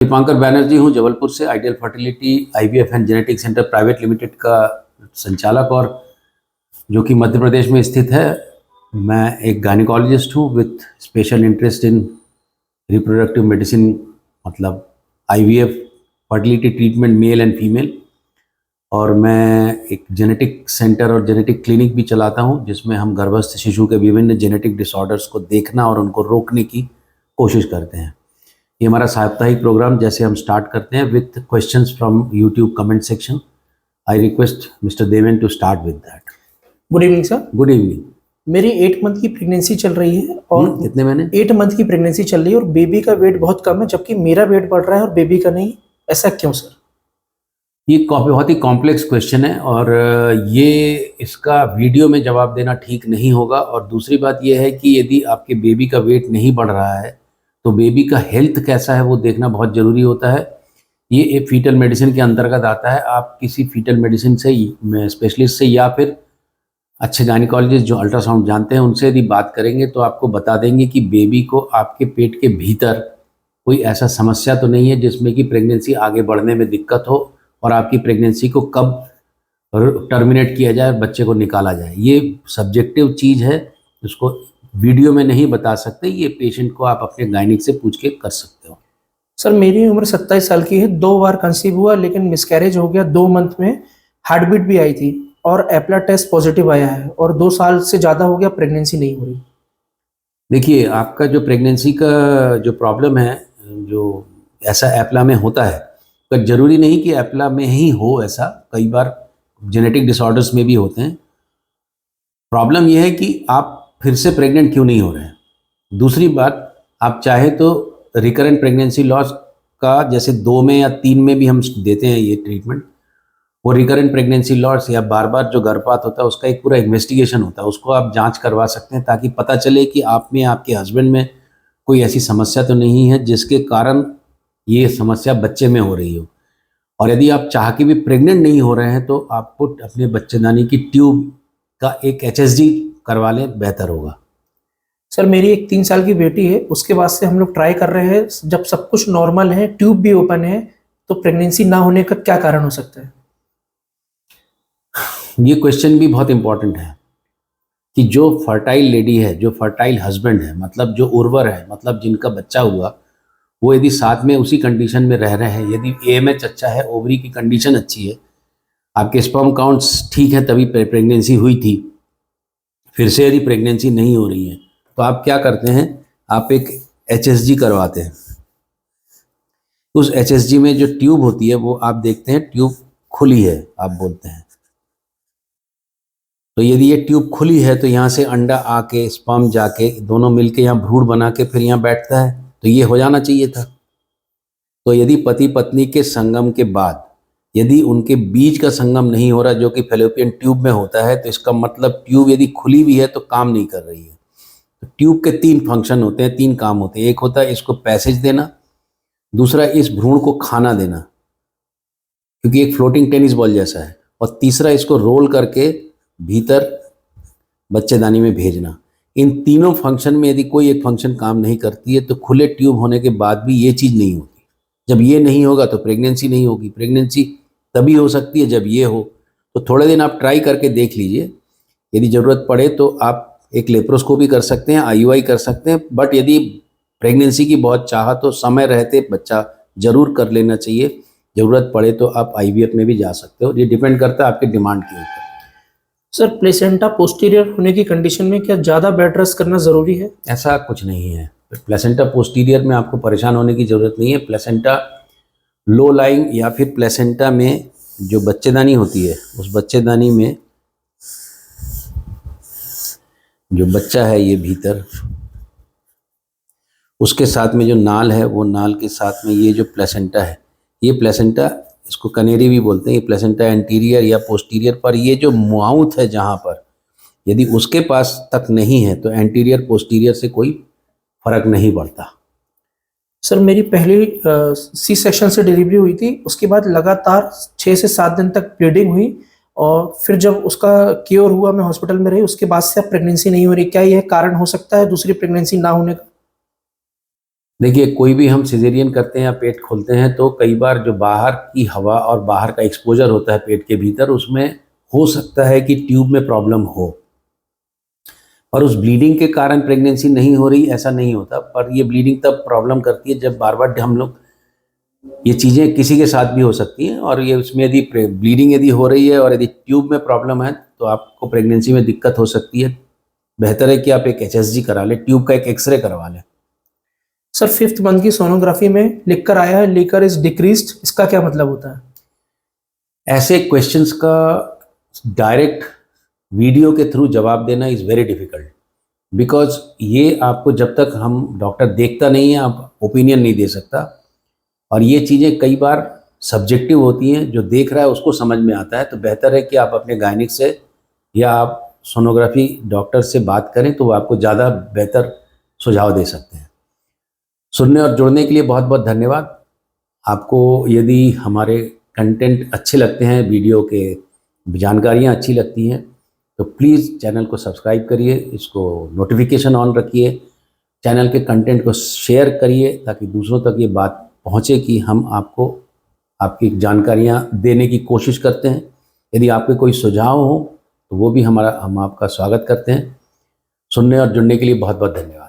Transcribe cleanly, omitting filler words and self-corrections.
दीपांकर बैनर्जी हूँ जबलपुर से। Ideal fertility IVF and genetic centre private limited का संचालक और जो कि मध्य प्रदेश में स्थित है। मैं एक गायनिकोलॉजिस्ट हूँ with special interest in reproductive medicine, मतलब IVF fertility treatment male and female. और मैं एक जेनेटिक सेंटर और जेनेटिक क्लिनिक भी चलाता हूँ, जिसमें हम गर्भस्थ शिशु के विभिन्न जेनेटिक डिसऑर्डर्स को देखना और उनको रोकने की कोशिश करते हैं। ये हमारा साप्ताहिक प्रोग्राम जैसे हम स्टार्ट करते हैं with questions from YouTube comment section. I request mister Deven to start with that. Good evening sir. Good evening. मेरी 8 मंथ की प्रेगनेंसी चल रही है और कितने महीने? 8 मंथ की प्रेगनेंसी चल रही है और बेबी का वेट बहुत कम है, जबकि मेरा वेट बढ़ रहा है और बेबी का नहीं। ऐसा क्यों सर? ये बहुत ही कॉम्प्लेक्स क्वेश्चन है और ये इसका वीडियो में जवाब देना ठीक नहीं होगा। और दूसरी बात ये है कि यदि आपके बेबी का वेट नहीं बढ़ रहा है तो बेबी का हेल्थ कैसा है वो देखना बहुत ज़रूरी होता है। ये एक फीटल मेडिसिन के अंतर्गत आता है। आप किसी फीटल मेडिसिन से स्पेशलिस्ट से या फिर अच्छे गायनिकोलॉजिस्ट जो अल्ट्रासाउंड जानते हैं उनसे यदि बात करेंगे तो आपको बता देंगे कि बेबी को आपके पेट के भीतर कोई ऐसा समस्या तो नहीं है जिसमें कि प्रेगनेंसी आगे बढ़ने में दिक्कत हो और आपकी प्रेगनेंसी को कब टर्मिनेट किया जाए, बच्चे को निकाला जाए। ये सब्जेक्टिव चीज़ है, उसको वीडियो में नहीं बता सकते। ये पेशेंट को आप अपने गायनिक से पूछ के कर सकते हो। सर मेरी उम्र 27 साल की है, 2 बार कंसीव हुआ लेकिन मिसकैरेज हो गया। 2 मंथ में हार्ट बीट भी आई थी और एप्ला टेस्ट पॉजिटिव आया है और 2 साल से ज़्यादा हो गया, प्रेगनेंसी नहीं हो रही। देखिए, आपका जो प्रेगनेंसी का जो प्रॉब्लम है, जो ऐसा एप्ला में होता है, तो ज़रूरी नहीं कि एप्ला में ही हो ऐसा, कई बार जेनेटिक डिसऑर्डर्स में भी होते हैं। प्रॉब्लम यह है कि आप फिर से प्रेग्नेंट क्यों नहीं हो रहे हैं। दूसरी बात, आप चाहे तो रिकरेंट प्रेगनेंसी लॉस का जैसे 2 में या 3 में भी हम देते हैं ये ट्रीटमेंट। वो रिकरेंट प्रेगनेंसी लॉस या बार बार जो गर्भपात होता है उसका एक पूरा इन्वेस्टिगेशन होता है, उसको आप जांच करवा सकते हैं ताकि पता चले कि आप में, आपके हस्बैंड में कोई ऐसी समस्या तो नहीं है जिसके कारण ये समस्या बच्चे में हो रही हो। और यदि आप चाह के भी प्रेग्नेंट नहीं हो रहे हैं तो आपको अपने बच्चेदानी की ट्यूब का एक HSG करवा लें, बेहतर होगा। सर मेरी एक 3 साल की बेटी है, उसके बाद से हम लोग ट्राई कर रहे हैं। जब सब कुछ नॉर्मल है, ट्यूब भी ओपन है, तो प्रेगनेंसी ना होने का क्या कारण हो सकता है? ये क्वेश्चन भी बहुत इंपॉर्टेंट है कि जो फर्टाइल लेडी है, जो फर्टाइल हस्बैंड है, मतलब जो उर्वर है, मतलब जिनका बच्चा हुआ, वो यदि साथ में उसी कंडीशन में रह रहे हैं, यदि AMH अच्छा है, ओवरी की कंडीशन अच्छी है, आपके स्पर्म काउंट्स ठीक है, तभी प्रेगनेंसी हुई थी, फिर से यदि प्रेगनेंसी नहीं हो रही है तो आप क्या करते हैं, आप एक HSG करवाते हैं। उस HSG में जो ट्यूब होती है वो आप देखते हैं ट्यूब खुली है, आप बोलते हैं। तो यदि ये ट्यूब खुली है तो यहाँ से अंडा आके, स्पर्म जाके, दोनों मिलके यहाँ भ्रूण बना के फिर यहाँ बैठता है, तो ये हो जाना चाहिए था। तो यदि पति पत्नी के संगम के बाद यदि उनके बीज का संगम नहीं हो रहा, जो कि फैलोपियन ट्यूब में होता है, तो इसका मतलब ट्यूब यदि खुली भी है तो काम नहीं कर रही है। तो ट्यूब के 3 फंक्शन होते हैं, 3 काम होते हैं। एक होता है इसको पैसेज देना, दूसरा इस भ्रूण को खाना देना, क्योंकि एक फ्लोटिंग टेनिस बॉल जैसा है, और तीसरा इसको रोल करके भीतर बच्चेदानी में भेजना। इन तीनों फंक्शन में यदि कोई एक फंक्शन काम नहीं करती है तो खुले ट्यूब होने के बाद भी ये चीज़ नहीं होती। जब ये नहीं होगा तो प्रेगनेंसी नहीं होगी। प्रेगनेंसी तभी हो सकती है जब ये हो। तो थोड़े दिन आप ट्राई करके देख लीजिए। यदि ज़रूरत पड़े तो आप एक लेप्रोस्कोपी कर सकते हैं, IUI कर सकते हैं। बट यदि प्रेगनेंसी की बहुत चाह तो समय रहते बच्चा ज़रूर कर लेना चाहिए। ज़रूरत पड़े तो आप IVF में भी जा सकते हो। ये डिपेंड करता है आपके डिमांड के ऊपर। सर प्लेसेंटा पोस्टीरियर होने की कंडीशन में क्या ज़्यादा बेड रेस्ट करना ज़रूरी है? ऐसा कुछ नहीं है। प्लेसेंटा पोस्टीरियर में आपको परेशान होने की ज़रूरत नहीं है। प्लेसेंटा लो लाइंग या फिर प्लेसेंटा में जो बच्चेदानी होती है, उस बच्चेदानी में जो बच्चा है ये भीतर, उसके साथ में जो नाल है, वो नाल के साथ में ये जो प्लेसेंटा है, ये प्लेसेंटा, इसको कनेरी भी बोलते हैं, ये प्लेसेंटा एंटीरियर या पोस्टीरियर पर ये जो माउथ है जहाँ पर, यदि उसके पास तक नहीं है तो एंटीरियर पोस्टीरियर से कोई फर्क नहीं पड़ता। सर मेरी पहली C सेक्शन से डिलीवरी हुई थी, उसके बाद लगातार 6 से 7 दिन तक ब्लीडिंग हुई और फिर जब उसका क्योर हुआ, मैं हॉस्पिटल में रही, उसके बाद से अब प्रेगनेंसी नहीं हो रही। क्या यह कारण हो सकता है दूसरी प्रेगनेंसी ना होने का? देखिए, कोई भी हम सिजेरियन करते हैं या पेट खोलते हैं तो कई बार जो बाहर की हवा और बाहर का एक्सपोजर होता है पेट के भीतर, उसमें हो सकता है कि ट्यूब में प्रॉब्लम हो, और उस ब्लीडिंग के कारण प्रेगनेंसी नहीं हो रही ऐसा नहीं होता। पर ये ब्लीडिंग तब प्रॉब्लम करती है जब बार बार हम लोग, ये चीज़ें किसी के साथ भी हो सकती हैं, और ये उसमें यदि ब्लीडिंग यदि हो रही है और यदि ट्यूब में प्रॉब्लम है तो आपको प्रेगनेंसी में दिक्कत हो सकती है। बेहतर है कि आप एक HSG करा लें, ट्यूब का एक एक्सरे करवा लें। सर 5th मंथ की सोनोग्राफी में लिखकर आया है लीकर इज डिक्रीज्ड, इसका क्या मतलब होता है? ऐसे क्वेश्चंस का डायरेक्ट वीडियो के थ्रू जवाब देना इज़ वेरी डिफ़िकल्ट, बिकॉज ये आपको जब तक हम डॉक्टर देखता नहीं है आप ओपिनियन नहीं दे सकता, और ये चीज़ें कई बार सब्जेक्टिव होती हैं, जो देख रहा है उसको समझ में आता है। तो बेहतर है कि आप अपने गायनिक से या आप सोनोग्राफी डॉक्टर से बात करें तो वो आपको ज़्यादा बेहतर सुझाव दे सकते हैं। सुनने और जुड़ने के लिए बहुत बहुत धन्यवाद। आपको यदि हमारे कंटेंट अच्छे लगते हैं, वीडियो के जानकारियाँ अच्छी लगती हैं, तो प्लीज़ चैनल को सब्सक्राइब करिए, इसको नोटिफिकेशन ऑन रखिए, चैनल के कंटेंट को शेयर करिए ताकि दूसरों तक ये बात पहुँचे कि हम आपको आपकी जानकारियाँ देने की कोशिश करते हैं। यदि आपके कोई सुझाव हो तो वो भी हम आपका स्वागत करते हैं। सुनने और जुड़ने के लिए बहुत बहुत धन्यवाद।